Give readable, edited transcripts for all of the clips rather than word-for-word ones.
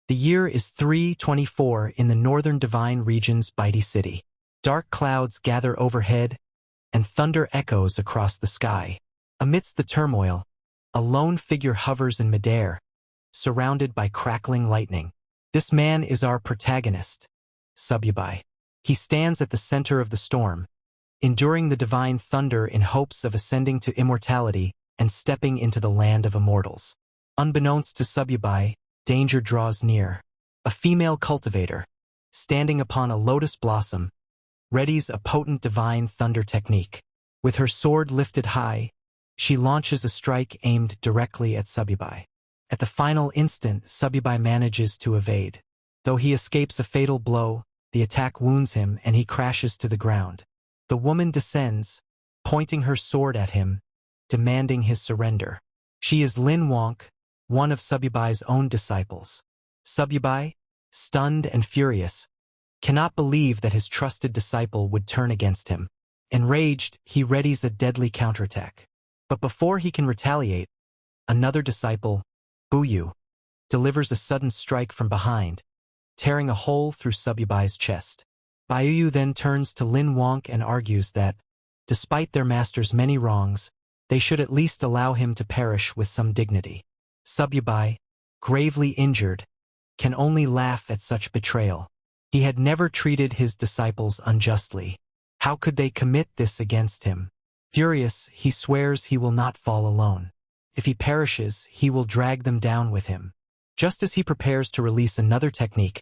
The year is 324 in the northern divine region's Bitey City. Dark clouds gather overhead, and thunder echoes across the sky. Amidst the turmoil, a lone figure hovers in midair, surrounded by crackling lightning. This man is our protagonist, Sububai. He stands at the center of the storm, enduring the divine thunder in hopes of ascending to immortality and stepping into the land of immortals. Unbeknownst to Sububai, danger draws near. A female cultivator, standing upon a lotus blossom, readies a potent divine thunder technique. With her sword lifted high, she launches a strike aimed directly at Sububai. At the final instant, Sububai manages to evade. Though he escapes a fatal blow, the attack wounds him and he crashes to the ground. The woman descends, pointing her sword at him, demanding his surrender. She is Lin Wonk, one of Sububai's own disciples. Sububai, stunned and furious, cannot believe that his trusted disciple would turn against him. Enraged, he readies a deadly counterattack. But before he can retaliate, another disciple, Buyu, delivers a sudden strike from behind, tearing a hole through Sububai's chest. Buyu then turns to Lin Wonk and argues that, despite their master's many wrongs, they should at least allow him to perish with some dignity. Sububai, gravely injured, can only laugh at such betrayal. He had never treated his disciples unjustly. How could they commit this against him? Furious, he swears he will not fall alone. If he perishes, he will drag them down with him. Just as he prepares to release another technique,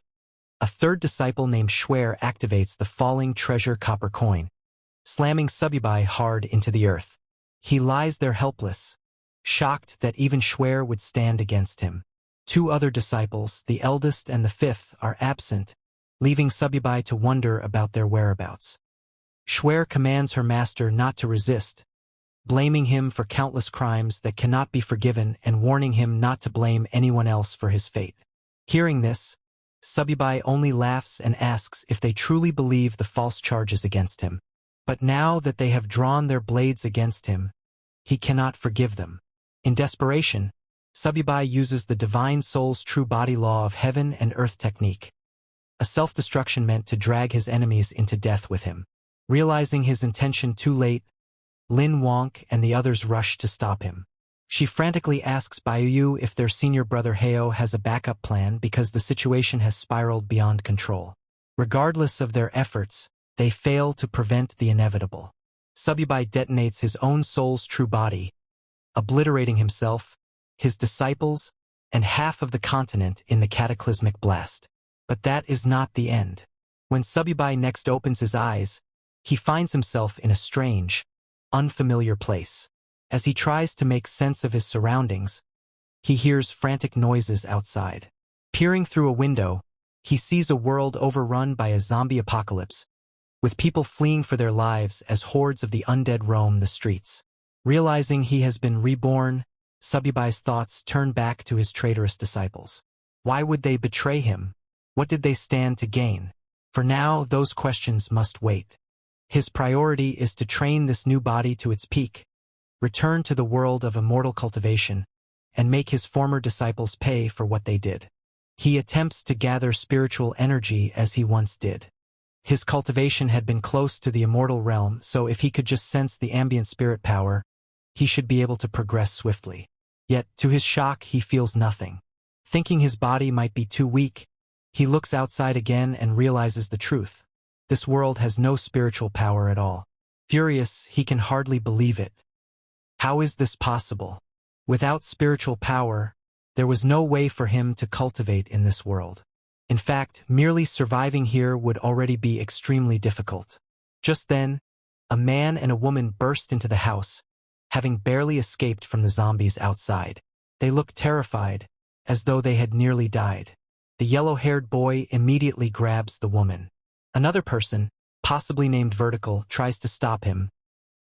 a third disciple named Schwer activates the falling treasure copper coin, slamming Sububai hard into the earth. He lies there helpless, shocked that even Schwer would stand against him. Two other disciples, the eldest and the fifth, are absent, leaving Sububai to wonder about their whereabouts. Schwer commands her master not to resist, blaming him for countless crimes that cannot be forgiven and warning him not to blame anyone else for his fate. Hearing this, Sububai only laughs and asks if they truly believe the false charges against him. But now that they have drawn their blades against him, he cannot forgive them. In desperation, Sububai uses the divine soul's true body law of heaven and earth technique, a self-destruction meant to drag his enemies into death with him. Realizing his intention too late, Lin Wonk and the others rush to stop him. She frantically asks Buyu if their senior brother Heo has a backup plan because the situation has spiraled beyond control. Regardless of their efforts, they fail to prevent the inevitable. Sububai detonates his own soul's true body, obliterating himself, his disciples, and half of the continent in the cataclysmic blast. But that is not the end. When Sububai next opens his eyes, he finds himself in a strange, unfamiliar place. As he tries to make sense of his surroundings, he hears frantic noises outside. Peering through a window, he sees a world overrun by a zombie apocalypse, with people fleeing for their lives as hordes of the undead roam the streets. Realizing he has been reborn, Sububai's thoughts turn back to his traitorous disciples. Why would they betray him? What did they stand to gain? For now, those questions must wait. His priority is to train this new body to its peak, return to the world of immortal cultivation, and make his former disciples pay for what they did. He attempts to gather spiritual energy as he once did. His cultivation had been close to the immortal realm, so if he could just sense the ambient spirit power, he should be able to progress swiftly. Yet, to his shock, he feels nothing. Thinking his body might be too weak, he looks outside again and realizes the truth. This world has no spiritual power at all. Furious, he can hardly believe it. How is this possible? Without spiritual power, there was no way for him to cultivate in this world. In fact, merely surviving here would already be extremely difficult. Just then, a man and a woman burst into the house, having barely escaped from the zombies outside. They looked terrified, as though they had nearly died. The yellow-haired boy immediately grabs the woman. Another person, possibly named Vertical, tries to stop him,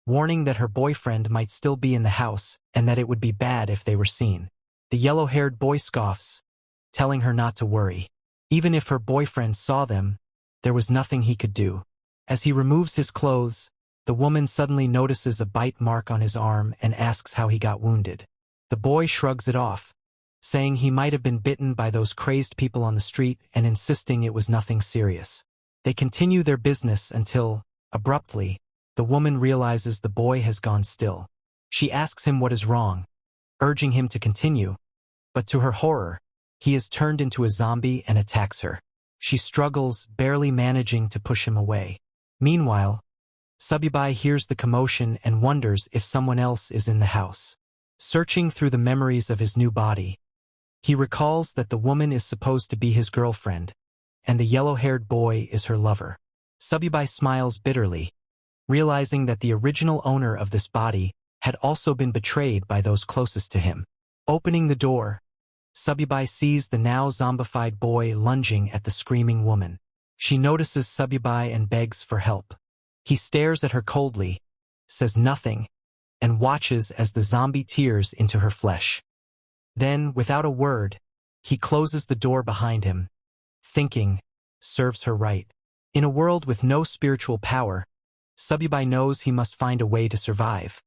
warning that her boyfriend might still be in the house and that it would be bad if they were seen. The yellow-haired boy scoffs, telling her not to worry. Even if her boyfriend saw them, there was nothing he could do. As he removes his clothes, the woman suddenly notices a bite mark on his arm and asks how he got wounded. The boy shrugs it off, saying he might have been bitten by those crazed people on the street and insisting it was nothing serious. They continue their business until, abruptly, the woman realizes the boy has gone still. She asks him what is wrong, urging him to continue, but to her horror, he is turned into a zombie and attacks her. She struggles, barely managing to push him away. Meanwhile, Subibai hears the commotion and wonders if someone else is in the house. Searching through the memories of his new body, he recalls that the woman is supposed to be his girlfriend, and the yellow-haired boy is her lover. Subibai smiles bitterly, realizing that the original owner of this body had also been betrayed by those closest to him. Opening the door, Subibai sees the now zombified boy lunging at the screaming woman. She notices Subibai and begs for help. He stares at her coldly, says nothing, and watches as the zombie tears into her flesh. Then, without a word, he closes the door behind him, thinking, serves her right. In a world with no spiritual power, Subibai knows he must find a way to survive.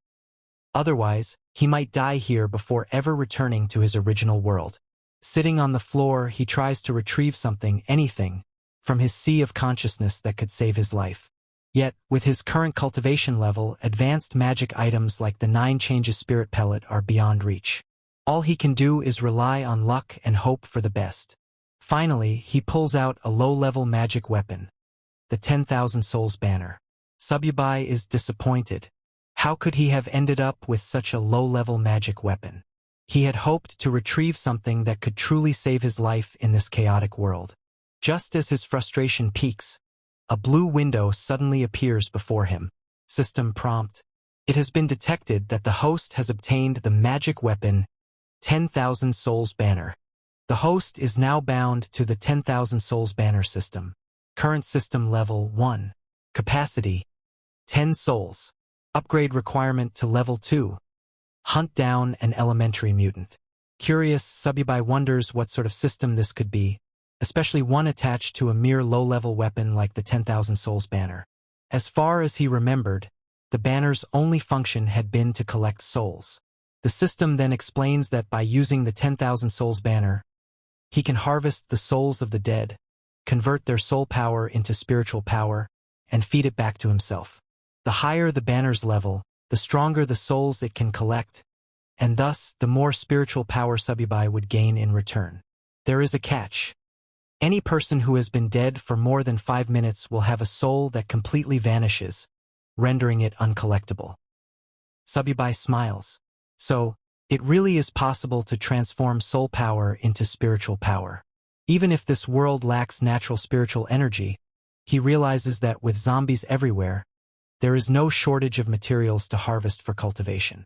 Otherwise, he might die here before ever returning to his original world. Sitting on the floor, he tries to retrieve something, anything, from his sea of consciousness that could save his life. Yet, with his current cultivation level, advanced magic items like the 9 Changes Spirit Pellet are beyond reach. All he can do is rely on luck and hope for the best. Finally, he pulls out a low-level magic weapon, the 10,000 Souls banner. Subibai is disappointed. How could he have ended up with such a low-level magic weapon? He had hoped to retrieve something that could truly save his life in this chaotic world. Just as his frustration peaks, a blue window suddenly appears before him. System prompt. It has been detected that the host has obtained the magic weapon 10,000 Souls banner. The host is now bound to the 10,000 Souls banner system. Current system level 1. Capacity 10 souls. Upgrade requirement to level 2. Hunt down an elementary mutant. Curious, Subibai wonders what sort of system this could be, especially one attached to a mere low-level weapon like the 10,000 Souls banner. As far as he remembered, the banner's only function had been to collect souls. The system then explains that by using the 10,000 Souls banner, he can harvest the souls of the dead, convert their soul power into spiritual power, and feed it back to himself. The higher the banner's level, the stronger the souls it can collect, and thus the more spiritual power Subibai would gain in return. There is a catch. Any person who has been dead for more than 5 minutes will have a soul that completely vanishes, rendering it uncollectible. Subibai smiles. So, it really is possible to transform soul power into spiritual power. Even if this world lacks natural spiritual energy, he realizes that with zombies everywhere, there is no shortage of materials to harvest for cultivation.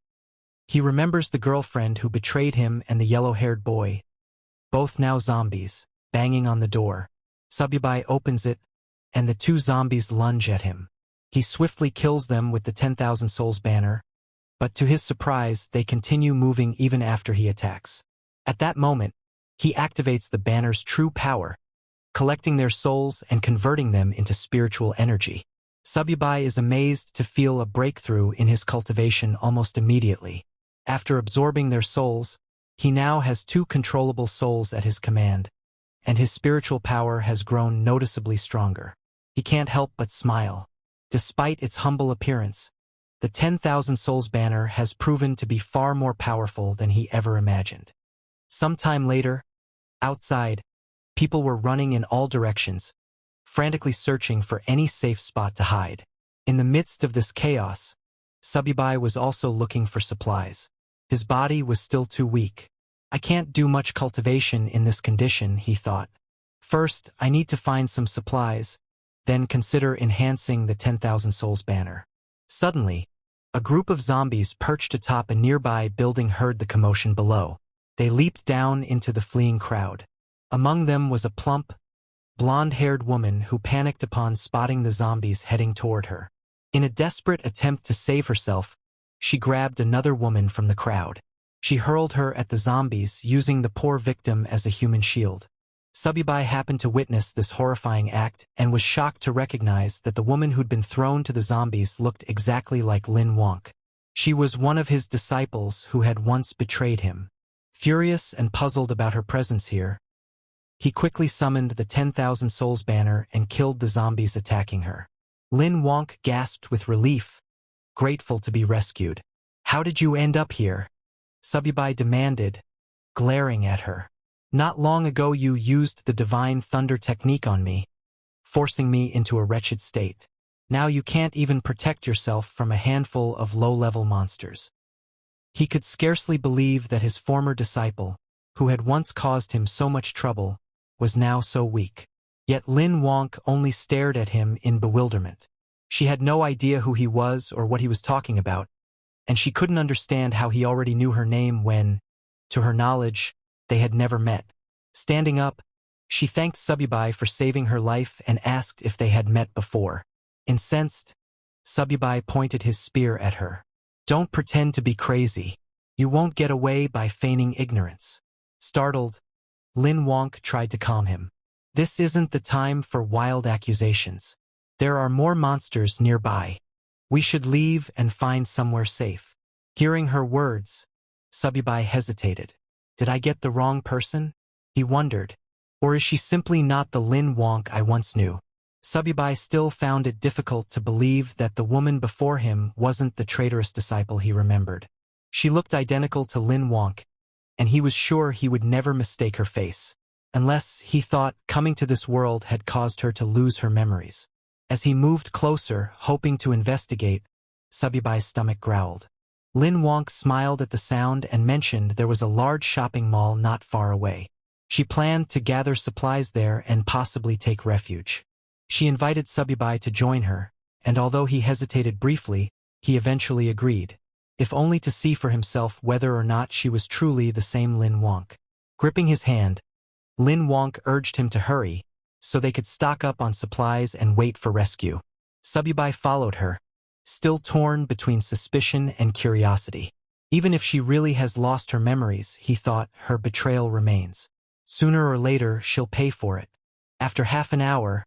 He remembers the girlfriend who betrayed him and the yellow-haired boy, both now zombies, banging on the door. Subibai opens it, and the 2 zombies lunge at him. He swiftly kills them with the 10,000 Souls banner, but to his surprise, they continue moving even after he attacks. At that moment, he activates the banner's true power, collecting their souls and converting them into spiritual energy. Subibai is amazed to feel a breakthrough in his cultivation almost immediately. After absorbing their souls, he now has 2 controllable souls at his command, and his spiritual power has grown noticeably stronger. He can't help but smile. Despite its humble appearance, the 10,000 Souls banner has proven to be far more powerful than he ever imagined. Sometime later, outside, people were running in all directions, frantically searching for any safe spot to hide. In the midst of this chaos, Subibai was also looking for supplies. His body was still too weak. I can't do much cultivation in this condition, he thought. First, I need to find some supplies, then consider enhancing the 10,000 Souls banner. Suddenly, a group of zombies perched atop a nearby building heard the commotion below. They leaped down into the fleeing crowd. Among them was a plump, blonde-haired woman who panicked upon spotting the zombies heading toward her. In a desperate attempt to save herself, she grabbed another woman from the crowd. She hurled her at the zombies, using the poor victim as a human shield. Subibai happened to witness this horrifying act and was shocked to recognize that the woman who'd been thrown to the zombies looked exactly like Lin Wonk. She was one of his disciples who had once betrayed him. Furious and puzzled about her presence here, he quickly summoned the 10,000 Souls banner and killed the zombies attacking her. Lin Wonk gasped with relief, grateful to be rescued. "How did you end up here?" Subibai demanded, glaring at her. "Not long ago you used the divine thunder technique on me, forcing me into a wretched state. Now you can't even protect yourself from a handful of low-level monsters." He could scarcely believe that his former disciple, who had once caused him so much trouble, was now so weak. Yet Lin Wonk only stared at him in bewilderment. She had no idea who he was or what he was talking about, and she couldn't understand how he already knew her name when, to her knowledge, they had never met. Standing up, she thanked Subibai for saving her life and asked if they had met before. Incensed, Subibai pointed his spear at her. "Don't pretend to be crazy. You won't get away by feigning ignorance." Startled, Lin Wonk tried to calm him. "This isn't the time for wild accusations. There are more monsters nearby. We should leave and find somewhere safe." Hearing her words, Subibai hesitated. "Did I get the wrong person?" he wondered. "Or is she simply not the Lin Wonk I once knew?" Subibai still found it difficult to believe that the woman before him wasn't the traitorous disciple he remembered. She looked identical to Lin Wonk, and he was sure he would never mistake her face. Unless, he thought, coming to this world had caused her to lose her memories. As he moved closer, hoping to investigate, Subibai's stomach growled. Lin Wonk smiled at the sound and mentioned there was a large shopping mall not far away. She planned to gather supplies there and possibly take refuge. She invited Subibai to join her, and although he hesitated briefly, he eventually agreed, if only to see for himself whether or not she was truly the same Lin Wonk. Gripping his hand, Lin Wonk urged him to hurry, so they could stock up on supplies and wait for rescue. Subibai followed her, still torn between suspicion and curiosity. Even if she really has lost her memories, he thought, her betrayal remains. Sooner or later, she'll pay for it. After half an hour,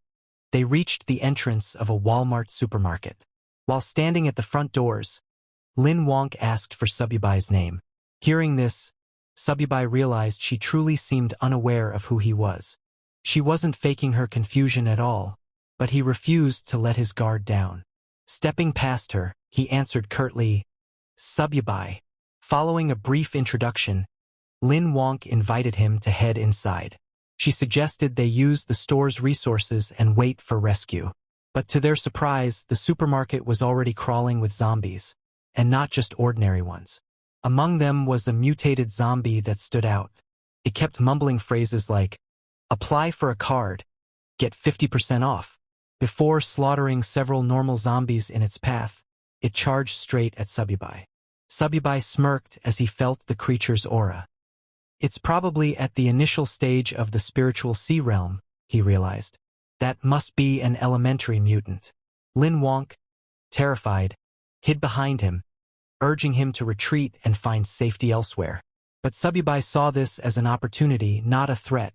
they reached the entrance of a Walmart supermarket. While standing at the front doors, Lin Wonk asked for Subibai's name. Hearing this, Subibai realized she truly seemed unaware of who he was. She wasn't faking her confusion at all, but he refused to let his guard down. Stepping past her, he answered curtly, "Subibai." Following a brief introduction, Lin Wonk invited him to head inside. She suggested they use the store's resources and wait for rescue. But to their surprise, the supermarket was already crawling with zombies, and not just ordinary ones. Among them was a mutated zombie that stood out. It kept mumbling phrases like, "Apply for a card, get 50% off." Before slaughtering several normal zombies in its path, it charged straight at Subibai. Subibai smirked as he felt the creature's aura. It's probably at the initial stage of the spiritual sea realm, he realized. That must be an elementary mutant. Lin Wonk, terrified, hid behind him, urging him to retreat and find safety elsewhere. But Subibai saw this as an opportunity, not a threat.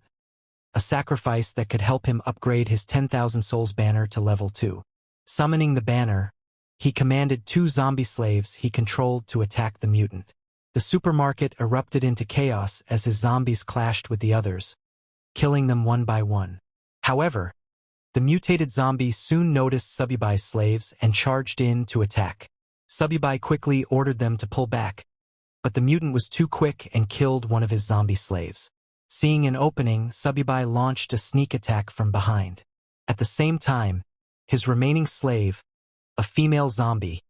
A sacrifice that could help him upgrade his 10,000 souls banner to level 2. Summoning the banner, he commanded 2 zombie slaves he controlled to attack the mutant. The supermarket erupted into chaos as his zombies clashed with the others, killing them one by one. However, the mutated zombies soon noticed Subibai's slaves and charged in to attack. Subibai quickly ordered them to pull back, but the mutant was too quick and killed one of his zombie slaves. Seeing an opening, Subibai launched a sneak attack from behind. At the same time, his remaining slave, a female zombie,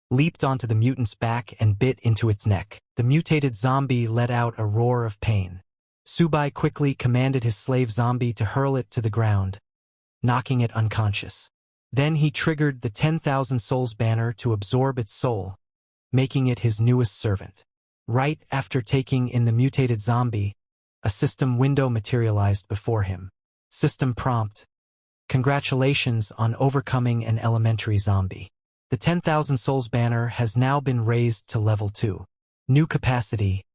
leaped onto the mutant's back and bit into its neck. The mutated zombie let out a roar of pain. Subai quickly commanded his slave zombie to hurl it to the ground, knocking it unconscious. Then he triggered the 10,000 souls banner to absorb its soul, making it his newest servant. Right after taking in the mutated zombie, a system window materialized before him. System prompt: "Congratulations on overcoming an elementary zombie. The 10,000 souls banner has now been raised to level 2. New capacity: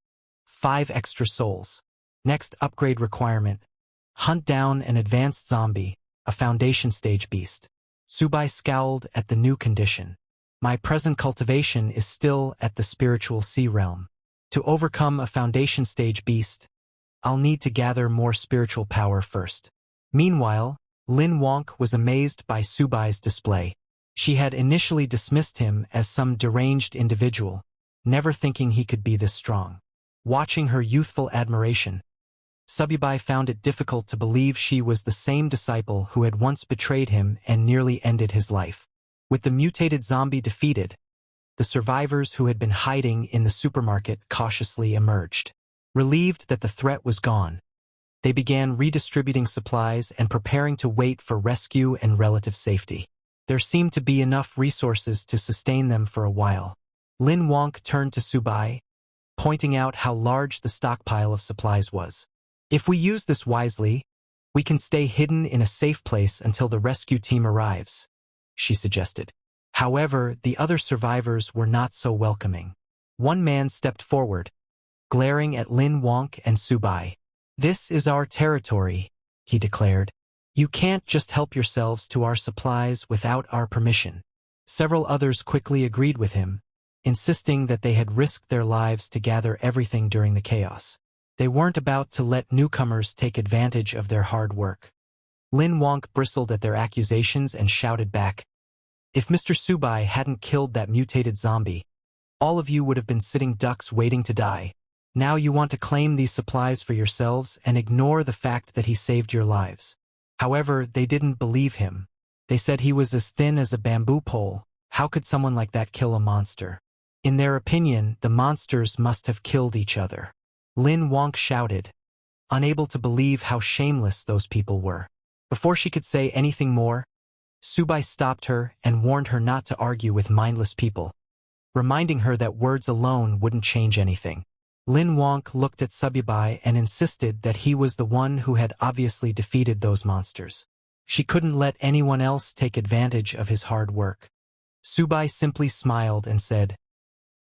5 extra souls. Next upgrade requirement: hunt down an advanced zombie, a foundation stage beast." Subai scowled at the new condition. "My present cultivation is still at the spiritual sea realm. To overcome a foundation stage beast, I'll need to gather more spiritual power first. Meanwhile, Lin Wonk was amazed by Subai's display. She had initially dismissed him as some deranged individual, never thinking he could be this strong. Watching her youthful admiration, Subai found it difficult to believe she was the same disciple who had once betrayed him and nearly ended his life. With the mutated zombie defeated, the survivors who had been hiding in the supermarket cautiously emerged. Relieved that the threat was gone, they began redistributing supplies and preparing to wait for rescue and relative safety. There seemed to be enough resources to sustain them for a while. Lin Wonk turned to Subai, pointing out how large the stockpile of supplies was. If we use this wisely, we can stay hidden in a safe place until the rescue team arrives, she suggested. However, the other survivors were not so welcoming. One man stepped forward, glaring at Lin Wonk and Subai. "This is our territory," he declared. "You can't just help yourselves to our supplies without our permission." Several others quickly agreed with him, insisting that they had risked their lives to gather everything during the chaos. They weren't about to let newcomers take advantage of their hard work. Lin Wonk bristled at their accusations and shouted back, "If Mr. Subai hadn't killed that mutated zombie, all of you would have been sitting ducks waiting to die. Now you want to claim these supplies for yourselves and ignore the fact that he saved your lives." However, they didn't believe him. They said he was as thin as a bamboo pole. How could someone like that kill a monster? In their opinion, the monsters must have killed each other. Lin Wonk shouted, unable to believe how shameless those people were. Before she could say anything more, Subai stopped her and warned her not to argue with mindless people, reminding her that words alone wouldn't change anything. Lin Wonk looked at Subai and insisted that he was the one who had obviously defeated those monsters. She couldn't let anyone else take advantage of his hard work. Subai simply smiled and said,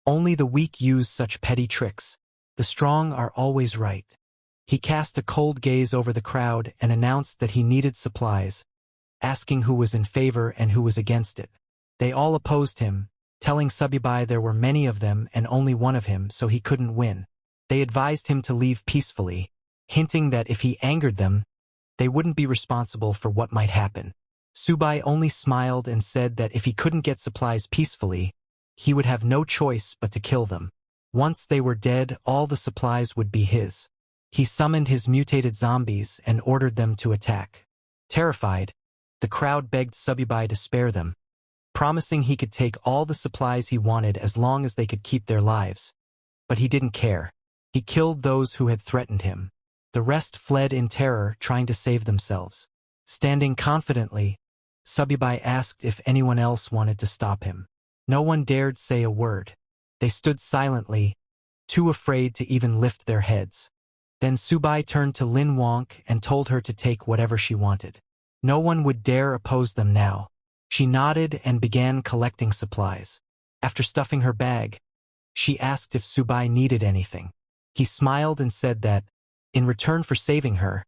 "Only the weak use such petty tricks. The strong are always right." He cast a cold gaze over the crowd and announced that he needed supplies, asking who was in favor and who was against it. They all opposed him, telling Subai there were many of them and only one of him, so he couldn't win. They advised him to leave peacefully, hinting that if he angered them, they wouldn't be responsible for what might happen. Subai only smiled and said that if he couldn't get supplies peacefully, he would have no choice but to kill them. Once they were dead, all the supplies would be his. He summoned his mutated zombies and ordered them to attack. Terrified, the crowd begged Subai to spare them, promising he could take all the supplies he wanted as long as they could keep their lives. But he didn't care. He killed those who had threatened him. The rest fled in terror, trying to save themselves. Standing confidently, Subai asked if anyone else wanted to stop him. No one dared say a word. They stood silently, too afraid to even lift their heads. Then Subai turned to Lin Wonk and told her to take whatever she wanted. No one would dare oppose them now. She nodded and began collecting supplies. After stuffing her bag, she asked if Subai needed anything. He smiled and said that, in return for saving her,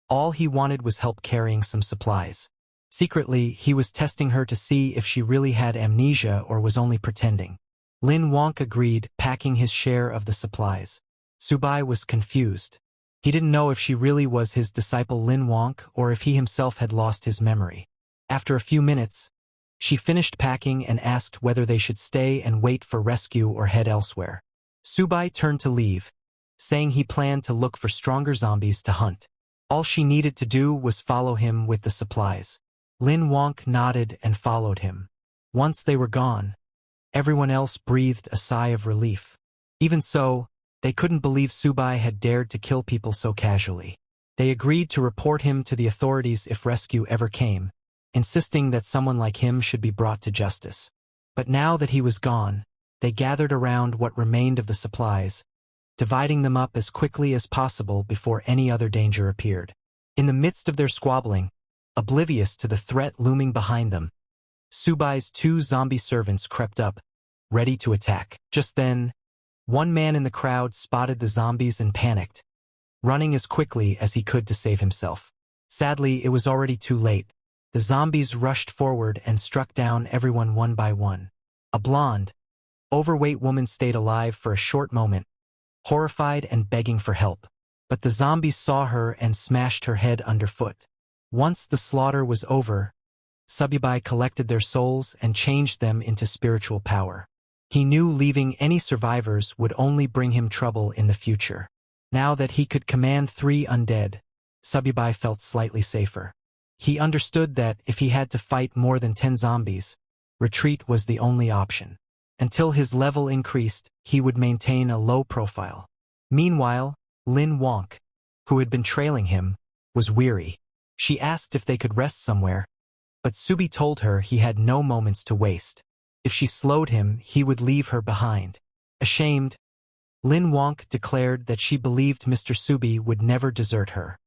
all he wanted was help carrying some supplies. Secretly, he was testing her to see if she really had amnesia or was only pretending. Lin Wonk agreed, packing his share of the supplies. Subai was confused. He didn't know if she really was his disciple Lin Wonk or if he himself had lost his memory. After a few minutes, she finished packing and asked whether they should stay and wait for rescue or head elsewhere. Subai turned to leave, saying he planned to look for stronger zombies to hunt. All she needed to do was follow him with the supplies. Lin Wonk nodded and followed him. Once they were gone, everyone else breathed a sigh of relief. Even so, they couldn't believe Subai had dared to kill people so casually. They agreed to report him to the authorities if rescue ever came, insisting that someone like him should be brought to justice. But now that he was gone, they gathered around what remained of the supplies, dividing them up as quickly as possible before any other danger appeared. In the midst of their squabbling, oblivious to the threat looming behind them, Subai's 2 zombie servants crept up, ready to attack. Just then, one man in the crowd spotted the zombies and panicked, running as quickly as he could to save himself. Sadly, it was already too late. The zombies rushed forward and struck down everyone one by one. A blonde, overweight woman stayed alive for a short moment, horrified and begging for help. But the zombies saw her and smashed her head underfoot. Once the slaughter was over, Sububai collected their souls and changed them into spiritual power. He knew leaving any survivors would only bring him trouble in the future. Now that he could command 3 undead, Sububai felt slightly safer. He understood that if he had to fight more than 10 zombies, retreat was the only option. Until his level increased, he would maintain a low profile. Meanwhile, Lin Wonk, who had been trailing him, was weary. She asked if they could rest somewhere, but Subi told her he had no moments to waste. If she slowed him, he would leave her behind. Ashamed, Lin Wonk declared that she believed Mr. Subi would never desert her.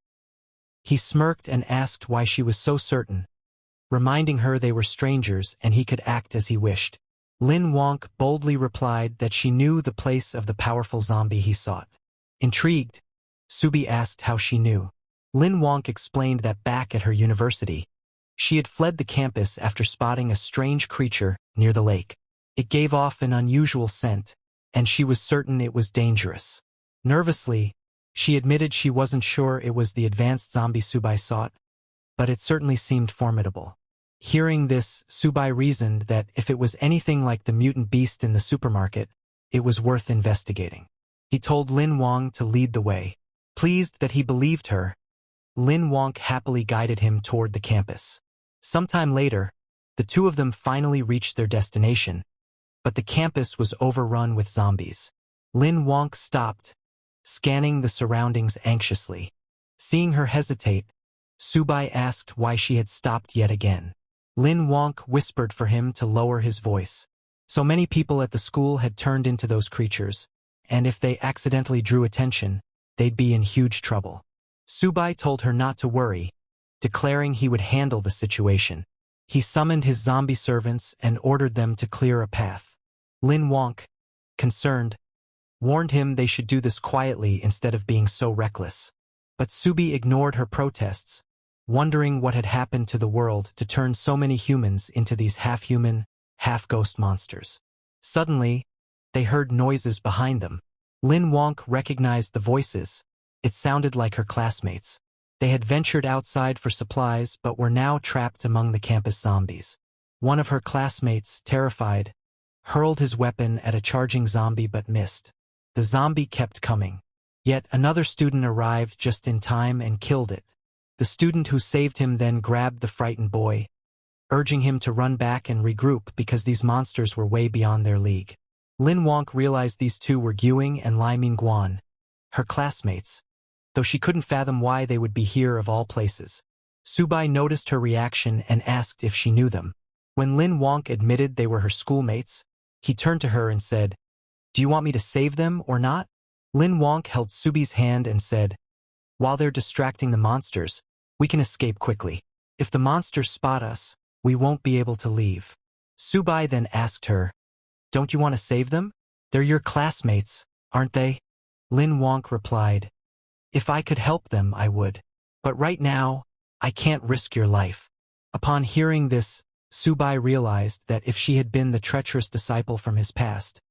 He smirked and asked why she was so certain, reminding her they were strangers and he could act as he wished. Lin Wonk boldly replied that she knew the place of the powerful zombie he sought. Intrigued, Subi asked how she knew. Lin Wonk explained that back at her university, she had fled the campus after spotting a strange creature near the lake. It gave off an unusual scent, and she was certain it was dangerous. Nervously, she admitted she wasn't sure it was the advanced zombie Subai sought, but it certainly seemed formidable. Hearing this, Subai reasoned that if it was anything like the mutant beast in the supermarket, it was worth investigating. He told Lin Wonk to lead the way. Pleased that he believed her, Lin Wonk happily guided him toward the campus. Sometime later, the two of them finally reached their destination, but the campus was overrun with zombies. Lin Wonk stopped, scanning the surroundings anxiously. Seeing her hesitate, Subai asked why she had stopped yet again. Lin Wonk whispered for him to lower his voice. So many people at the school had turned into those creatures, and if they accidentally drew attention, they'd be in huge trouble. Subai told her not to worry, declaring he would handle the situation. He summoned his zombie servants and ordered them to clear a path. Lin Wonk, concerned, warned him they should do this quietly instead of being so reckless. But Subi ignored her protests, wondering what had happened to the world to turn so many humans into these half-human, half-ghost monsters. Suddenly, they heard noises behind them. Lin Wonk recognized the voices. It sounded like her classmates. They had ventured outside for supplies but were now trapped among the campus zombies. One of her classmates, terrified, hurled his weapon at a charging zombie but missed. The zombie kept coming. Yet another student arrived just in time and killed it. The student who saved him then grabbed the frightened boy, urging him to run back and regroup because these monsters were way beyond their league. Lin Wonk realized these two were Gyuing and Lai Mingguan, her classmates, though she couldn't fathom why they would be here of all places. Subai noticed her reaction and asked if she knew them. When Lin Wonk admitted they were her schoolmates, he turned to her and said, "Do you want me to save them or not?" Lin Wonk held Subi's hand and said, "While they're distracting the monsters, we can escape quickly. If the monsters spot us, we won't be able to leave." Subai then asked her, "Don't you want to save them? They're your classmates, aren't they?" Lin Wonk replied, "If I could help them, I would. But right now, I can't risk your life." Upon hearing this, Subai realized that if she had been the treacherous disciple from his past,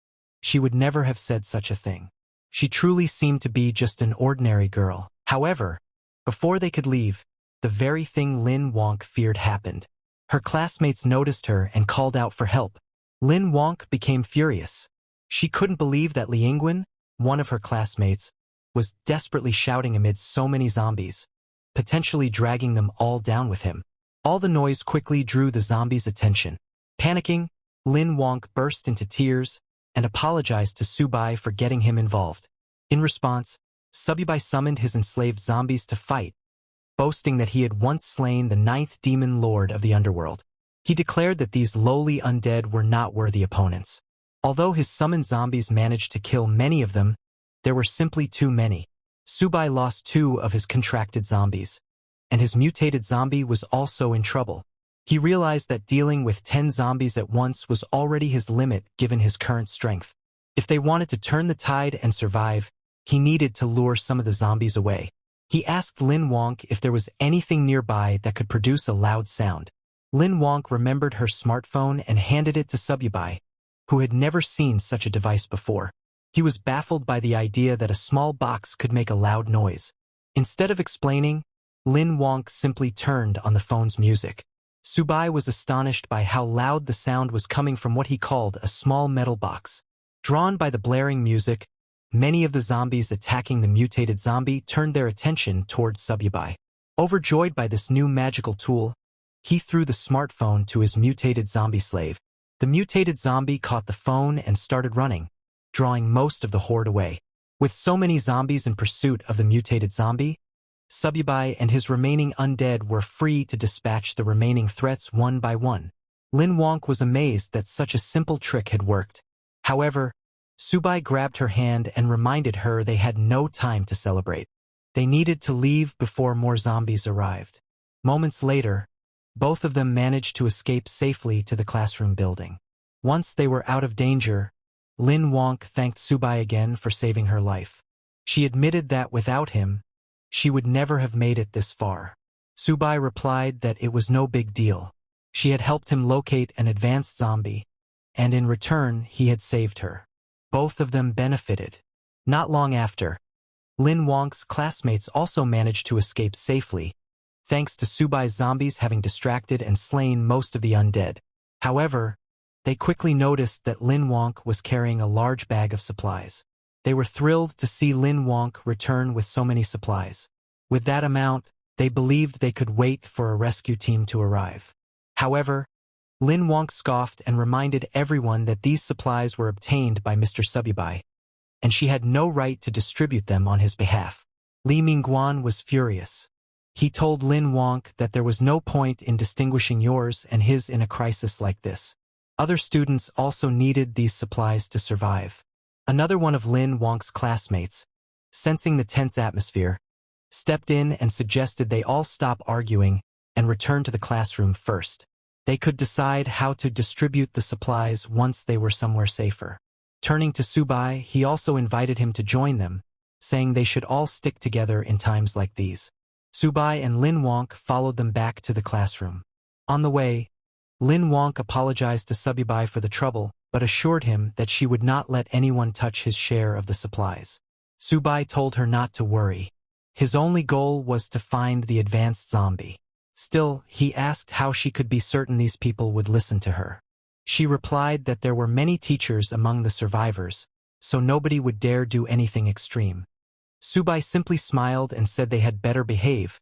she would never have said such a thing. She truly seemed to be just an ordinary girl. However, before they could leave, the very thing Lin Wonk feared happened. Her classmates noticed her and called out for help. Lin Wonk became furious. She couldn't believe that Liangwen, one of her classmates, was desperately shouting amid so many zombies, potentially dragging them all down with him. All the noise quickly drew the zombies' attention. Panicking, Lin Wonk burst into tears and apologized to Subai for getting him involved. In response, Subai summoned his enslaved zombies to fight, boasting that he had once slain the 9th demon lord of the underworld. He declared that these lowly undead were not worthy opponents. Although his summoned zombies managed to kill many of them, there were simply too many. Subai lost 2 of his contracted zombies, and his mutated zombie was also in trouble. He realized that dealing with 10 zombies at once was already his limit given his current strength. If they wanted to turn the tide and survive, he needed to lure some of the zombies away. He asked Lin Wonk if there was anything nearby that could produce a loud sound. Lin Wonk remembered her smartphone and handed it to Subai, who had never seen such a device before. He was baffled by the idea that a small box could make a loud noise. Instead of explaining, Lin Wonk simply turned on the phone's music. Subai was astonished by how loud the sound was coming from what he called a small metal box. Drawn by the blaring music, many of the zombies attacking the mutated zombie turned their attention towards Subai. Overjoyed by this new magical tool, he threw the smartphone to his mutated zombie slave. The mutated zombie caught the phone and started running, drawing most of the horde away. With so many zombies in pursuit of the mutated zombie, Subai and his remaining undead were free to dispatch the remaining threats one by one. Lin Wonk was amazed that such a simple trick had worked. However, Subai grabbed her hand and reminded her they had no time to celebrate. They needed to leave before more zombies arrived. Moments later, both of them managed to escape safely to the classroom building. Once they were out of danger, Lin Wonk thanked Subai again for saving her life. She admitted that without him, she would never have made it this far. Subai replied that it was no big deal. She had helped him locate an advanced zombie, and in return he had saved her. Both of them benefited. Not long after, Lin Wonk's classmates also managed to escape safely, thanks to Subai's zombies having distracted and slain most of the undead. However, they quickly noticed that Lin Wonk was carrying a large bag of supplies. They were thrilled to see Lin Wonk return with so many supplies. With that amount, they believed they could wait for a rescue team to arrive. However, Lin Wonk scoffed and reminded everyone that these supplies were obtained by Mr. Subai, and she had no right to distribute them on his behalf. Li Mingguan was furious. He told Lin Wonk that there was no point in distinguishing yours and his in a crisis like this. Other students also needed these supplies to survive. Another one of Lin Wonk's classmates, sensing the tense atmosphere, stepped in and suggested they all stop arguing and return to the classroom first. They could decide how to distribute the supplies once they were somewhere safer. Turning to Subai, he also invited him to join them, saying they should all stick together in times like these. Subai and Lin Wonk followed them back to the classroom. On the way, Lin Wonk apologized to Subai for the trouble, but assured him that she would not let anyone touch his share of the supplies. Subai told her not to worry. His only goal was to find the advanced zombie. Still, he asked how she could be certain these people would listen to her. She replied that there were many teachers among the survivors, so nobody would dare do anything extreme. Subai simply smiled and said they had better behave,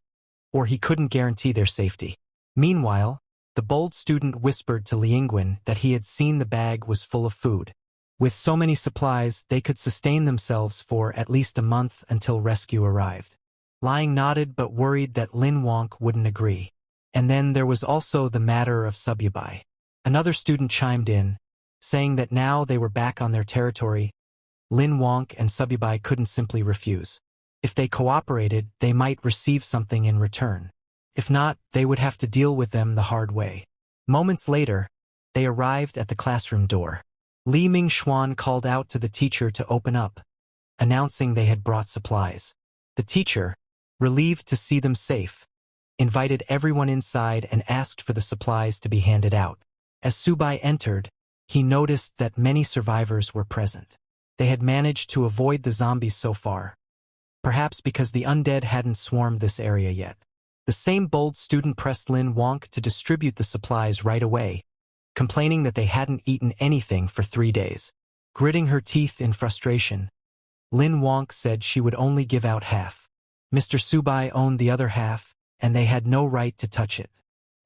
or he couldn't guarantee their safety. Meanwhile, the bold student whispered to Liangwen that he had seen the bag was full of food. With so many supplies, they could sustain themselves for at least a month until rescue arrived. Liang nodded but worried that Lin Wonk wouldn't agree. And then there was also the matter of Subai. Another student chimed in, saying that now they were back on their territory, Lin Wonk and Subai couldn't simply refuse. If they cooperated, they might receive something in return. If not, they would have to deal with them the hard way. Moments later, they arrived at the classroom door. Li Mingxuan called out to the teacher to open up, announcing they had brought supplies. The teacher, relieved to see them safe, invited everyone inside and asked for the supplies to be handed out. As Subai entered, he noticed that many survivors were present. They had managed to avoid the zombies so far, perhaps because the undead hadn't swarmed this area yet. The same bold student pressed Lin Wonk to distribute the supplies right away, complaining that they hadn't eaten anything for 3 days. Gritting her teeth in frustration, Lin Wonk said she would only give out half. Mr. Subai owned the other half, and they had no right to touch it.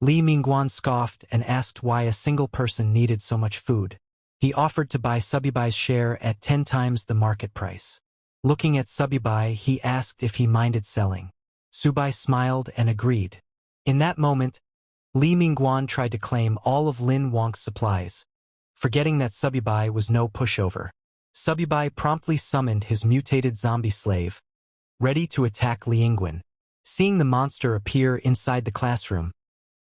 Li Mingguan scoffed and asked why a single person needed so much food. He offered to buy Subai's share at 10 times the market price. Looking at Subai, he asked if he minded selling. Subai smiled and agreed. In that moment, Li Mingguan tried to claim all of Lin Wonk's supplies, forgetting that Subai was no pushover. Subai promptly summoned his mutated zombie slave, ready to attack Liangwen. Seeing the monster appear inside the classroom,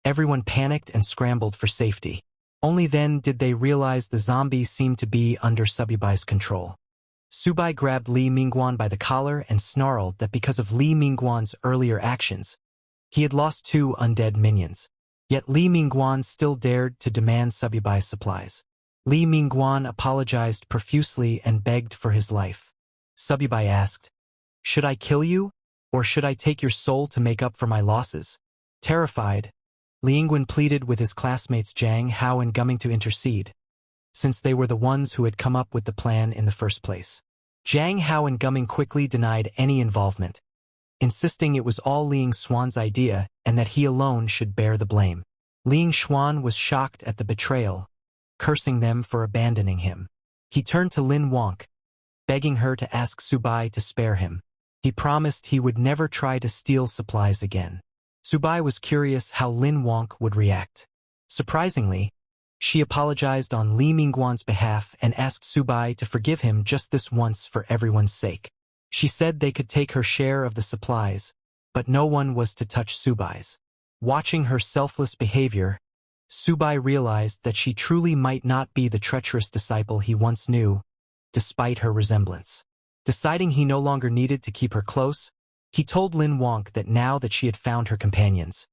everyone panicked and scrambled for safety. Only then did they realize the zombie seemed to be under Subai's control. Subai grabbed Li Mingguan by the collar and snarled that because of Li Mingguan's earlier actions, he had lost 2 undead minions. Yet Li Mingguan still dared to demand Subai's supplies. Li Mingguan apologized profusely and begged for his life. Subibai asked, "Should I kill you, or should I take your soul to make up for my losses?" Terrified, Li Yingguan pleaded with his classmates Zhang Hao and Gumming to intercede, since they were the ones who had come up with the plan in the first place. Zhang Hao and Gumming quickly denied any involvement, insisting it was all Ling Xuan's idea and that he alone should bear the blame. Ling Xuan was shocked at the betrayal, cursing them for abandoning him. He turned to Lin Wonk, begging her to ask Subai to spare him. He promised he would never try to steal supplies again. Subai was curious how Lin Wonk would react. Surprisingly, she apologized on Li Mingguan's behalf and asked Subai to forgive him just this once for everyone's sake. She said they could take her share of the supplies, but no one was to touch Subai's. Watching her selfless behavior, Subai realized that she truly might not be the treacherous disciple he once knew, despite her resemblance. Deciding he no longer needed to keep her close, he told Lin Wonk that now that she had found her companions,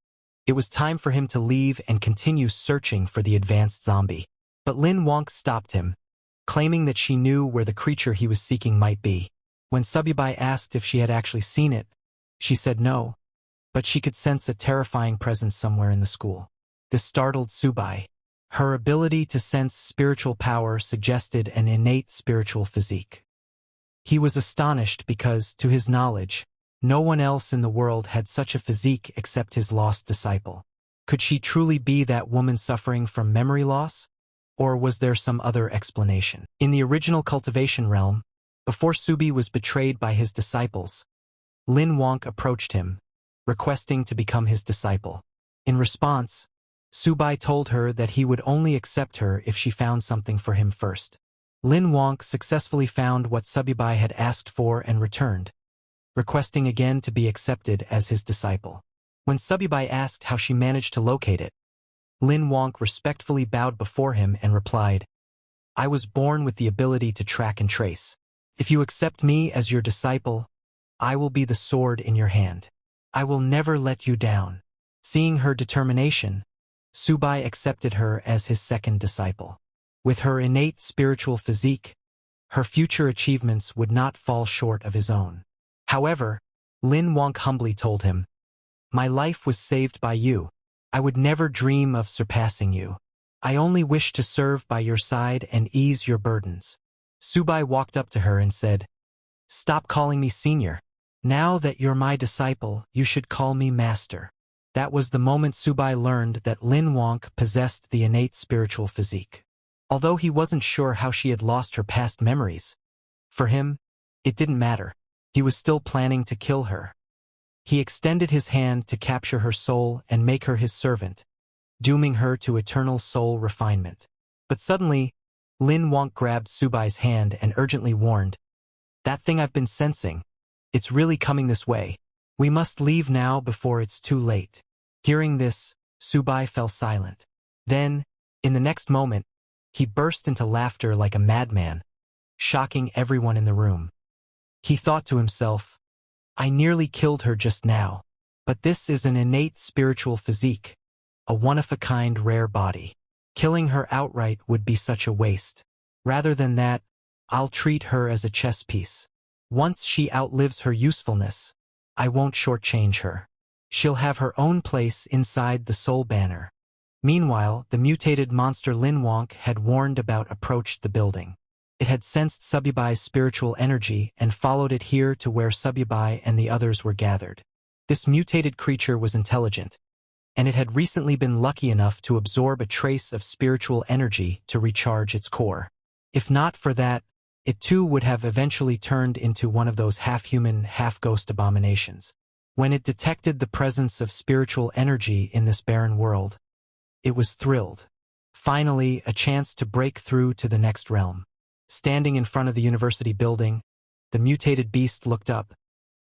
it was time for him to leave and continue searching for the advanced zombie. But Lin Wonk stopped him, claiming that she knew where the creature he was seeking might be. When Subibai asked if she had actually seen it, she said no, but she could sense a terrifying presence somewhere in the school. This startled Subai. Her ability to sense spiritual power suggested an innate spiritual physique. He was astonished because, to his knowledge, no one else in the world had such a physique except his lost disciple. Could she truly be that woman suffering from memory loss? Or was there some other explanation? In the original Cultivation realm, before Subi was betrayed by his disciples, Lin Wonk approached him, requesting to become his disciple. In response, Subai told her that he would only accept her if she found something for him first. Lin Wonk successfully found what Subibai had asked for and returned, requesting again to be accepted as his disciple. When Subibai asked how she managed to locate it, Lin Wonk respectfully bowed before him and replied, "I was born with the ability to track and trace. If you accept me as your disciple, I will be the sword in your hand. I will never let you down." Seeing her determination, Subai accepted her as his second disciple. With her innate spiritual physique, her future achievements would not fall short of his own. However, Lin Wonk humbly told him, "My life was saved by you. I would never dream of surpassing you. I only wish to serve by your side and ease your burdens." Subai walked up to her and said, "Stop calling me senior. Now that you're my disciple, you should call me master." That was the moment Subai learned that Lin Wonk possessed the innate spiritual physique. Although he wasn't sure how she had lost her past memories, for him, it didn't matter. He was still planning to kill her. He extended his hand to capture her soul and make her his servant, dooming her to eternal soul refinement. But suddenly, Lin Wonk grabbed Subai's hand and urgently warned, "That thing I've been sensing, it's really coming this way. We must leave now before it's too late." Hearing this, Subai fell silent. Then, in the next moment, he burst into laughter like a madman, shocking everyone in the room. He thought to himself, "I nearly killed her just now, but this is an innate spiritual physique, a one-of-a-kind rare body. Killing her outright would be such a waste. Rather than that, I'll treat her as a chess piece. Once she outlives her usefulness, I won't shortchange her. She'll have her own place inside the soul banner." Meanwhile, the mutated monster Lin Wonk had warned about approached the building. It had sensed Subibai's spiritual energy and followed it here to where Subibai and the others were gathered. This mutated creature was intelligent, and it had recently been lucky enough to absorb a trace of spiritual energy to recharge its core. If not for that, it too would have eventually turned into one of those half-human, half-ghost abominations. When it detected the presence of spiritual energy in this barren world, it was thrilled. Finally, a chance to break through to the next realm. Standing in front of the university building, the mutated beast looked up,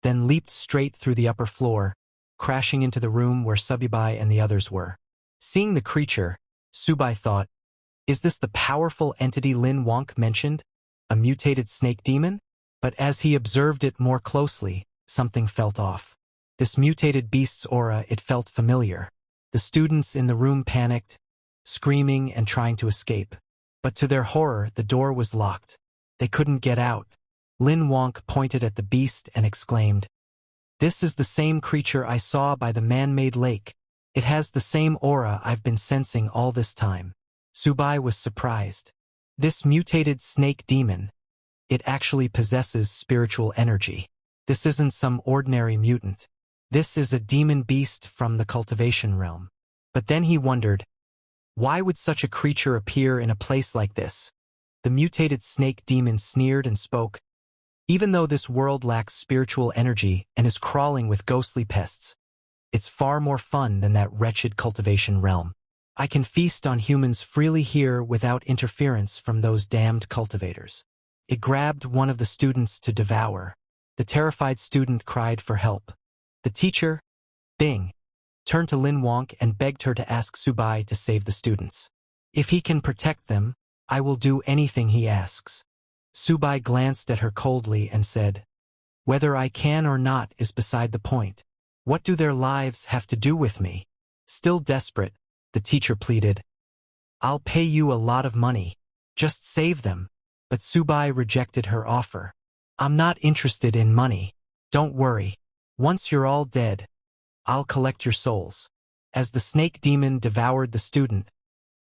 then leaped straight through the upper floor, crashing into the room where Subibai and the others were. Seeing the creature, Subai thought, "Is this the powerful entity Lin Wonk mentioned? A mutated snake demon?" But as he observed it more closely, something felt off. This mutated beast's aura, it felt familiar. The students in the room panicked, screaming and trying to escape. But to their horror, the door was locked. They couldn't get out. Lin Wonk pointed at the beast and exclaimed, "This is the same creature I saw by the man-made lake. It has the same aura I've been sensing all this time." Subai was surprised. This mutated snake demon, it actually possesses spiritual energy. This isn't some ordinary mutant. This is a demon beast from the cultivation realm. But then he wondered, why would such a creature appear in a place like this? The mutated snake demon sneered and spoke, "Even though this world lacks spiritual energy and is crawling with ghostly pests, it's far more fun than that wretched cultivation realm. I can feast on humans freely here without interference from those damned cultivators." It grabbed one of the students to devour. The terrified student cried for help. The teacher, Bing, turned to Lin Wonk and begged her to ask Subai to save the students. "If he can protect them, I will do anything he asks." Subai glanced at her coldly and said, "Whether I can or not is beside the point. What do their lives have to do with me?" Still desperate, the teacher pleaded, "I'll pay you a lot of money. Just save them." But Subai rejected her offer. "I'm not interested in money. Don't worry. Once you're all dead, I'll collect your souls." As the snake demon devoured the student,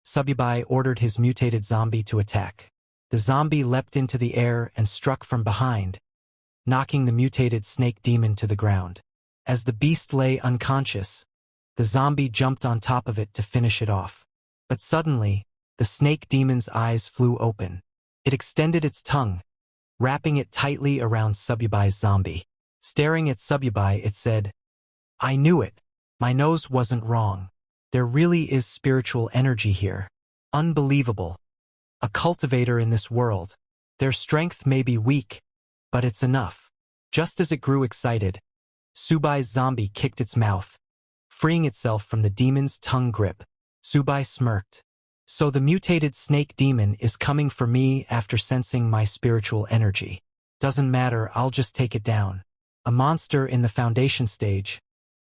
Subai ordered his mutated zombie to attack. The zombie leapt into the air and struck from behind, knocking the mutated snake demon to the ground. As the beast lay unconscious, the zombie jumped on top of it to finish it off. But suddenly, the snake demon's eyes flew open. It extended its tongue, wrapping it tightly around Subai's zombie. Staring at Subai, it said, "I knew it. My nose wasn't wrong. There really is spiritual energy here. Unbelievable. A cultivator in this world. Their strength may be weak, but it's enough." Just as it grew excited, Subai's zombie kicked its mouth, freeing itself from the demon's tongue grip. Subai smirked. "So the mutated snake demon is coming for me after sensing my spiritual energy. Doesn't matter, I'll just take it down. A monster in the foundation stage.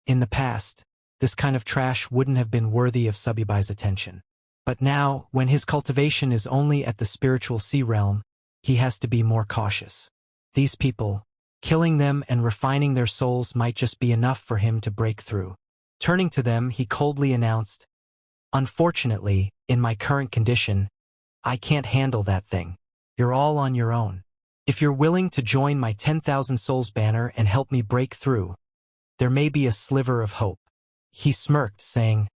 In the past, this kind of trash wouldn't have been worthy of Subai's attention. But now, when his cultivation is only at the spiritual sea realm, he has to be more cautious. These people, killing them and refining their souls might just be enough for him to break through." Turning to them, he coldly announced, "Unfortunately, in my current condition, I can't handle that thing. You're all on your own. If you're willing to join my 10,000 souls banner and help me break through, there may be a sliver of hope." He smirked, saying,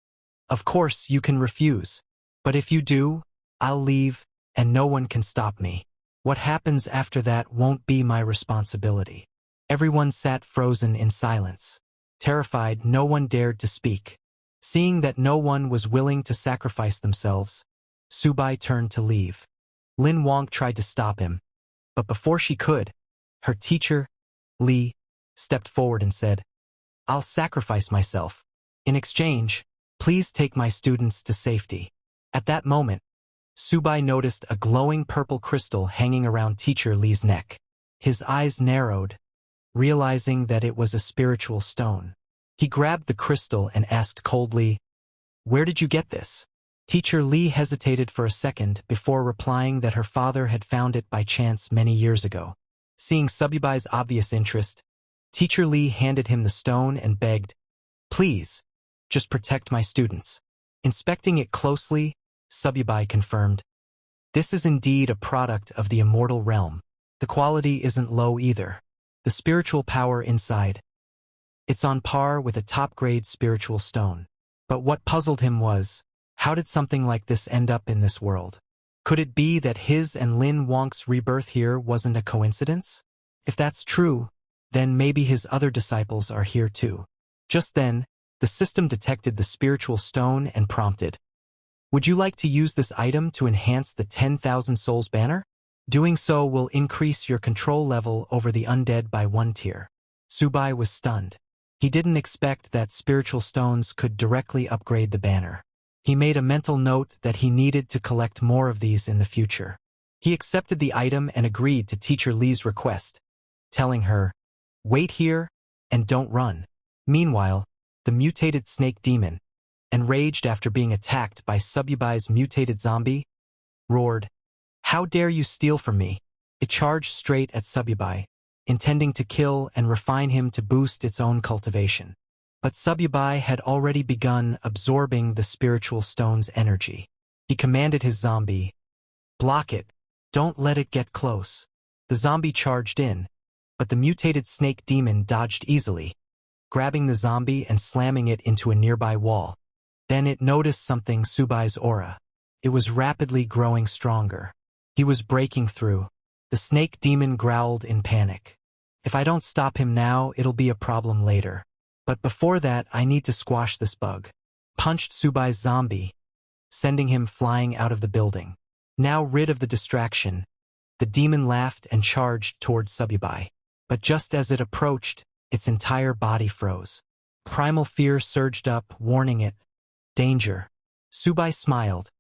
"Of course you can refuse. But if you do, I'll leave, and no one can stop me. What happens after that won't be my responsibility." Everyone sat frozen in silence. Terrified, no one dared to speak. Seeing that no one was willing to sacrifice themselves, Subai turned to leave. Lin Wonk tried to stop him, but before she could, her teacher, Li, stepped forward and said, "I'll sacrifice myself. In exchange, please take my students to safety." At that moment, Subai noticed a glowing purple crystal hanging around teacher Li's neck. His eyes narrowed, realizing that it was a spiritual stone. He grabbed the crystal and asked coldly, "Where did you get this?" Teacher Li hesitated for a second before replying that her father had found it by chance many years ago. Seeing Subai's obvious interest, Teacher Li handed him the stone and begged, "Please, just protect my students." Inspecting it closely, Subai confirmed, "This is indeed a product of the immortal realm. The quality isn't low either. The spiritual power inside, it's on par with a top-grade spiritual stone." But what puzzled him was, how did something like this end up in this world? Could it be that his and Lin Wonk's rebirth here wasn't a coincidence? If that's true, then maybe his other disciples are here too. Just then, the system detected the spiritual stone and prompted, "Would you like to use this item to enhance the 10,000 souls banner? Doing so will increase your control level over the undead by 1 tier." Subai was stunned. He didn't expect that spiritual stones could directly upgrade the banner. He made a mental note that he needed to collect more of these in the future. He accepted the item and agreed to Teacher Li's request, telling her, "Wait here and don't run." Meanwhile, the mutated snake demon, enraged after being attacked by Subai's mutated zombie, roared, "How dare you steal from me?" It charged straight at Subyubai, intending to kill and refine him to boost its own cultivation. But Subyubai had already begun absorbing the spiritual stone's energy. He commanded his zombie, "Block it. Don't let it get close." The zombie charged in, but the mutated snake demon dodged easily, grabbing the zombie and slamming it into a nearby wall. Then it noticed something: Subai's aura. It was rapidly growing stronger. He was breaking through. The snake demon growled in panic. "If I don't stop him now, it'll be a problem later. But before that, I need to squash this bug." Punched Subai's zombie, sending him flying out of the building. Now rid of the distraction, the demon laughed and charged towards Subyubai. But just as it approached, its entire body froze. Primal fear surged up, warning it, "Danger." Subai smiled,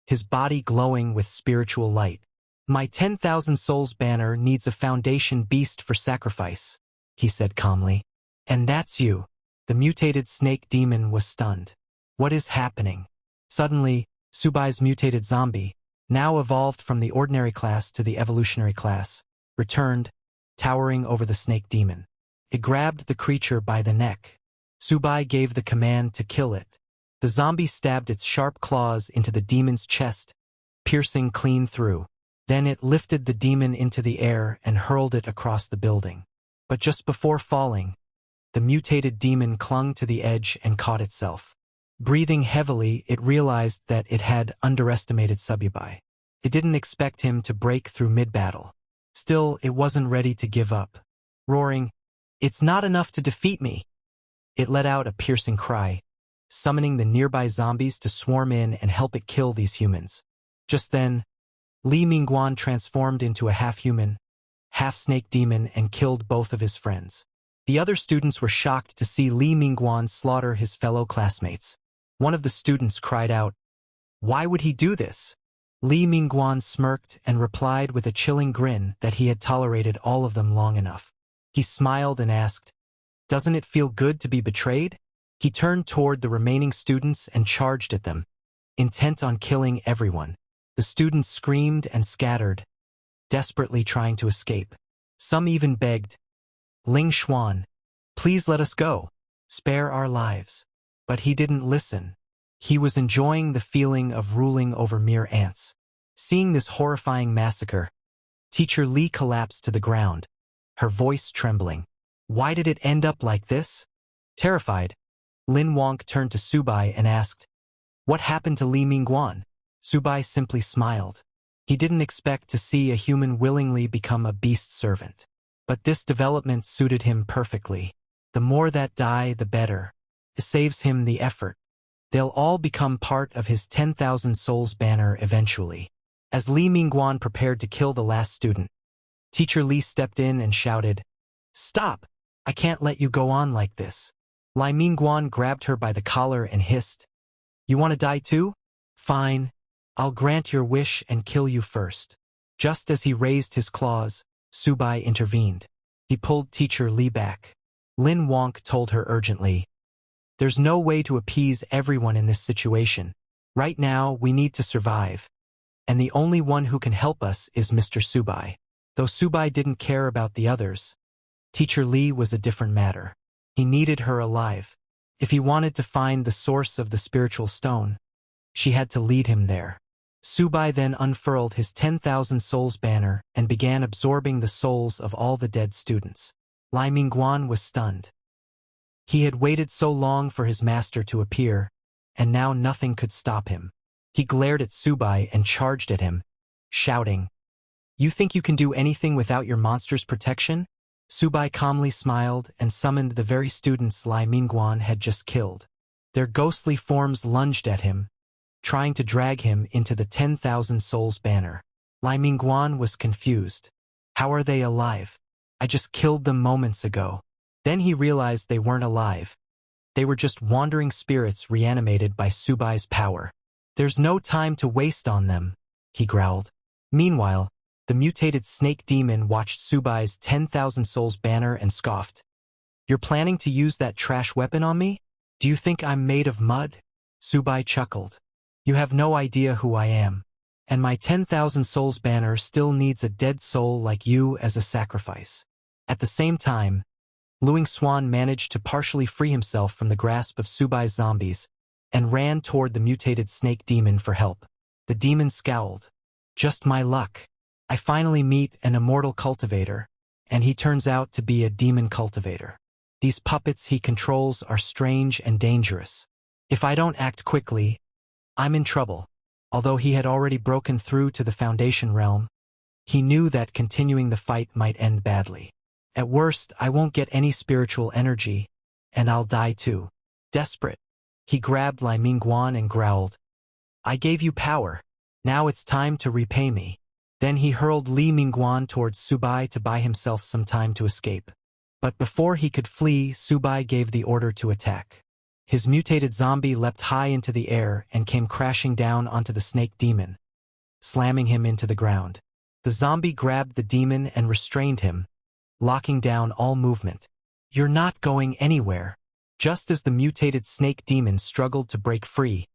his body glowing with spiritual light. "My 10,000 souls banner needs a foundation beast for sacrifice," he said calmly. "And that's you." The mutated snake demon was stunned. What is happening? Suddenly, Subai's mutated zombie, now evolved from the ordinary class to the evolutionary class, returned, towering over the snake demon. It grabbed the creature by the neck. Subai gave the command to kill it. The zombie stabbed its sharp claws into the demon's chest, piercing clean through. Then it lifted the demon into the air and hurled it across the building. But just before falling, the mutated demon clung to the edge and caught itself. Breathing heavily, it realized that it had underestimated Subyubai. It didn't expect him to break through mid-battle. Still, it wasn't ready to give up. Roaring, "It's not enough to defeat me!" It let out a piercing cry, summoning the nearby zombies to swarm in and help it kill these humans. Just then, Li Mingguan transformed into a half-human, half-snake demon and killed both of his friends. The other students were shocked to see Li Mingguan slaughter his fellow classmates. One of the students cried out, "Why would he do this?" Li Mingguan smirked and replied with a chilling grin that he had tolerated all of them long enough. He smiled and asked, "Doesn't it feel good to be betrayed?" He turned toward the remaining students and charged at them, intent on killing everyone. The students screamed and scattered, desperately trying to escape. Some even begged, "Ling Xuan, please let us go. Spare our lives." But he didn't listen. He was enjoying the feeling of ruling over mere ants. Seeing this horrifying massacre, Teacher Li collapsed to the ground, her voice trembling. Why did it end up like this? Terrified, Lin Wonk turned to Subai and asked, "What happened to Li Mingguan?" Subai simply smiled. He didn't expect to see a human willingly become a beast servant. But this development suited him perfectly. The more that die, the better. It saves him the effort. They'll all become part of his 10,000 souls banner eventually. As Li Mingguan prepared to kill the last student, Teacher Li stepped in and shouted, "Stop! I can't let you go on like this." Li Mingguan grabbed her by the collar and hissed, "You want to die too? Fine. I'll grant your wish and kill you first." Just as he raised his claws, Subai intervened. He pulled Teacher Li back. Lin Wonk told her urgently, "There's no way to appease everyone in this situation. Right now, we need to survive. And the only one who can help us is Mr. Subai." Though Subai didn't care about the others, Teacher Li was a different matter. He needed her alive. If he wanted to find the source of the spiritual stone, she had to lead him there. Subai then unfurled his 10,000 souls banner and began absorbing the souls of all the dead students. Li Mingguan was stunned. He had waited so long for his master to appear, and now nothing could stop him. He glared at Subai and charged at him, shouting, "You think you can do anything without your monster's protection?" Subai calmly smiled and summoned the very students Li Mingguan had just killed. Their ghostly forms lunged at him, trying to drag him into the 10,000 souls banner. Li Mingguan was confused. How are they alive? I just killed them moments ago. Then he realized they weren't alive. They were just wandering spirits reanimated by Subai's power. There's no time to waste on them, he growled. Meanwhile, the mutated snake demon watched Subai's 10,000 souls banner and scoffed. You're planning to use that trash weapon on me? Do you think I'm made of mud? Subai chuckled. You have no idea who I am. And my 10,000 souls banner still needs a dead soul like you as a sacrifice. At the same time, Luing Swan managed to partially free himself from the grasp of Subai's zombies and ran toward the mutated snake demon for help. The demon scowled. Just my luck. I finally meet an immortal cultivator, and he turns out to be a demon cultivator. These puppets he controls are strange and dangerous. If I don't act quickly, I'm in trouble. Although he had already broken through to the Foundation realm, he knew that continuing the fight might end badly. At worst, I won't get any spiritual energy, and I'll die too. Desperate, he grabbed Lai Mingguan and growled, I gave you power. Now it's time to repay me. Then he hurled Li Mingguan towards Subai to buy himself some time to escape. But before he could flee, Subai gave the order to attack. His mutated zombie leapt high into the air and came crashing down onto the snake demon, slamming him into the ground. The zombie grabbed the demon and restrained him, locking down all movement. You're not going anywhere. Just as the mutated snake demon struggled to break free,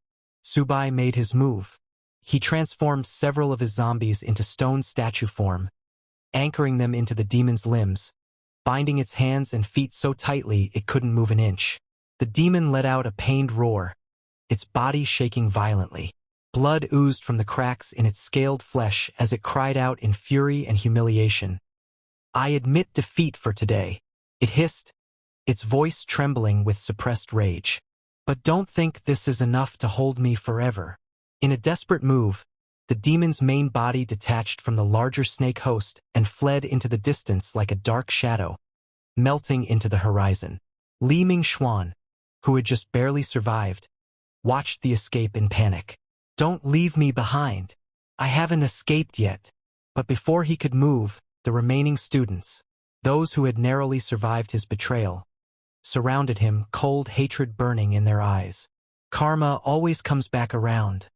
Subai made his move. He transformed several of his zombies into stone statue form, anchoring them into the demon's limbs, binding its hands and feet so tightly it couldn't move an inch. The demon let out a pained roar, its body shaking violently. Blood oozed from the cracks in its scaled flesh as it cried out in fury and humiliation. I admit defeat for today, it hissed, its voice trembling with suppressed rage. But don't think this is enough to hold me forever. In a desperate move, the demon's main body detached from the larger snake host and fled into the distance like a dark shadow, melting into the horizon. Li Mingxuan, who had just barely survived, watched the escape in panic. Don't leave me behind. I haven't escaped yet. But before he could move, the remaining students, those who had narrowly survived his betrayal, surrounded him, cold hatred burning in their eyes. Karma always comes back around,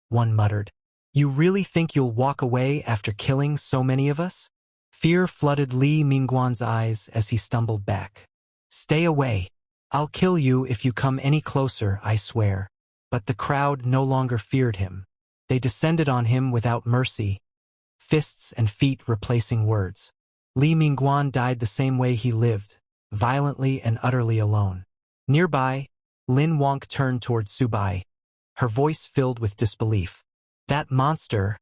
one muttered. You really think you'll walk away after killing so many of us? Fear flooded Li Mingguan's eyes as he stumbled back. Stay away. I'll kill you if you come any closer, I swear. But the crowd no longer feared him. They descended on him without mercy, fists and feet replacing words. Li Mingguan died the same way he lived, violently and utterly alone. Nearby, Lin Wonk turned toward Subai, her voice filled with disbelief. That monster,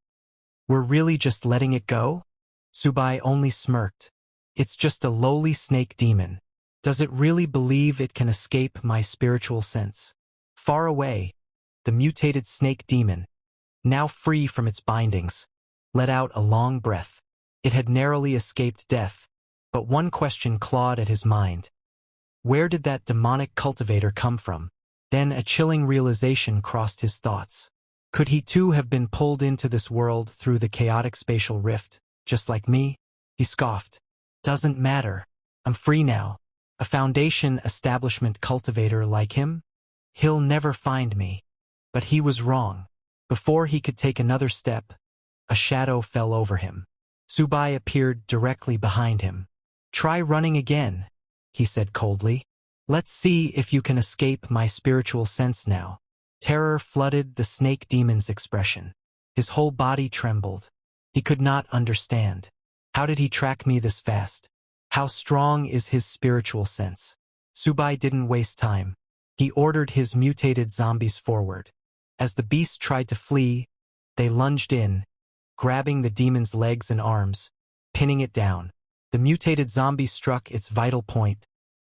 we're really just letting it go? Subai only smirked. It's just a lowly snake demon. Does it really believe it can escape my spiritual sense? Far away, the mutated snake demon, now free from its bindings, let out a long breath. It had narrowly escaped death, but one question clawed at his mind. Where did that demonic cultivator come from? Then a chilling realization crossed his thoughts. Could he too have been pulled into this world through the chaotic spatial rift, just like me? He scoffed. Doesn't matter. I'm free now. A Foundation establishment cultivator like him? He'll never find me. But he was wrong. Before he could take another step, a shadow fell over him. Subai appeared directly behind him. Try running again, he said coldly. Let's see if you can escape my spiritual sense now. Terror flooded the snake demon's expression. His whole body trembled. He could not understand. How did he track me this fast? How strong is his spiritual sense? Subai didn't waste time. He ordered his mutated zombies forward. As the beast tried to flee, they lunged in, grabbing the demon's legs and arms, pinning it down. The mutated zombie struck its vital point,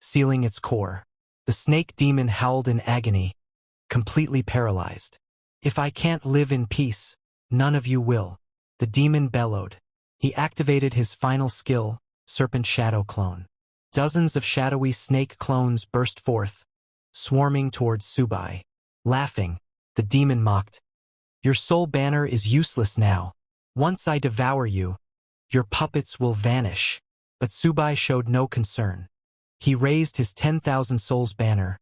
sealing its core. The snake demon howled in agony, completely paralyzed. If I can't live in peace, none of you will. The demon bellowed. He activated his final skill, Serpent Shadow Clone. Dozens of shadowy snake clones burst forth, swarming towards Subai. Laughing, the demon mocked. Your soul banner is useless now. Once I devour you, your puppets will vanish. But Subai showed no concern. He raised his 10,000 souls banner,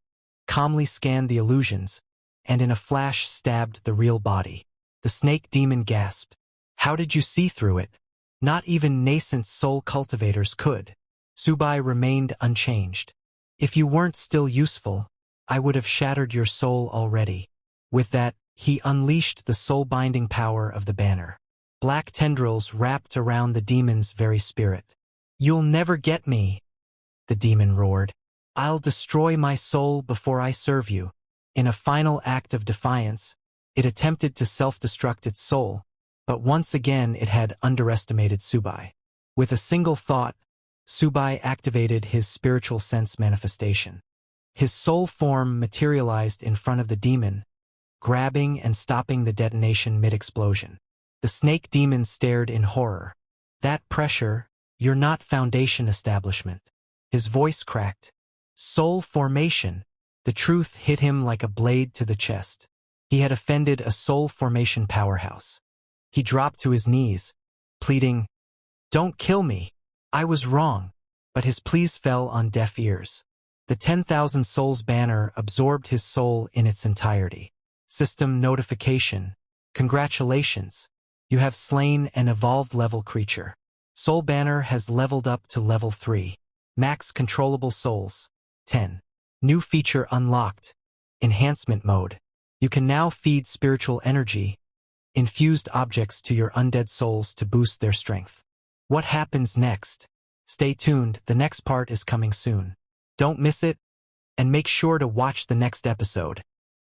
calmly scanned the illusions, and in a flash stabbed the real body. The snake demon gasped. How did you see through it? Not even nascent soul cultivators could. Subai remained unchanged. If you weren't still useful, I would have shattered your soul already. With that, He unleashed the soul-binding power of the banner. Black tendrils wrapped around the demon's very spirit. "You'll never get me," the demon roared. "I'll destroy my soul before I serve you." In a final act of defiance, it attempted to self-destruct its soul, but once again it had underestimated Subai. With a single thought, Subai activated his spiritual sense manifestation. His soul form materialized in front of the demon, grabbing and stopping the detonation mid-explosion. The snake demon stared in horror. "That pressure, you're not Foundation establishment." His voice cracked. "Soul formation." The truth hit him like a blade to the chest. He had offended a soul formation powerhouse. He dropped to his knees, pleading, "Don't kill me. I was wrong." But his pleas fell on deaf ears. The 10,000 Souls banner absorbed his soul in its entirety. System notification. "Congratulations. You have slain an evolved level creature. Soul banner has leveled up to level 3. Max controllable souls. 10. New feature unlocked. Enhancement mode. You can now feed spiritual energy, infused objects to your undead souls to boost their strength." What happens next? Stay tuned, the next part is coming soon. Don't miss it, and make sure to watch the next episode.